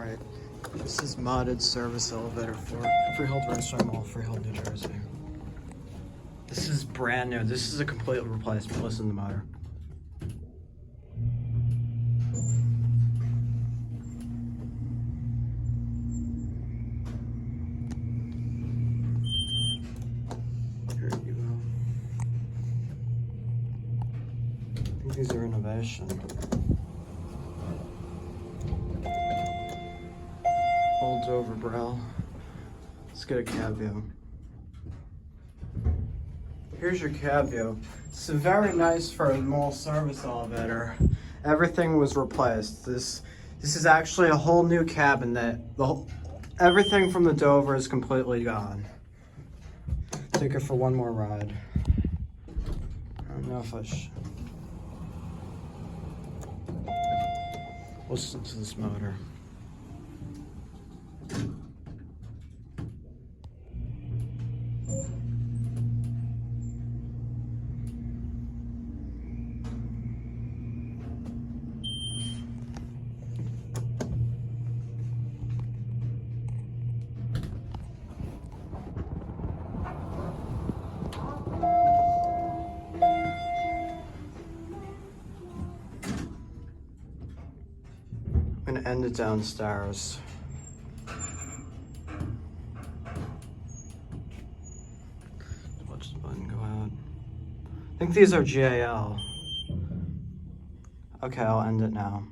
Alright, this is modded service elevator for Freehold Raceway Mall, Freehold, New Jersey. This is brand new. This is a complete replacement. Listen to the motor. Here you go. I think these are innovation. Holds over brow. Let's get a cab view. Here's your cab view. It's very nice for a mall service elevator. Everything was replaced. This is actually a whole new cabin that everything from the Dover is completely gone. Take it for one more ride. I don't know if I should. Listen to this motor. I'm gonna end it downstairs. Watch the button go out. I think these are GAL. Okay, I'll end it now.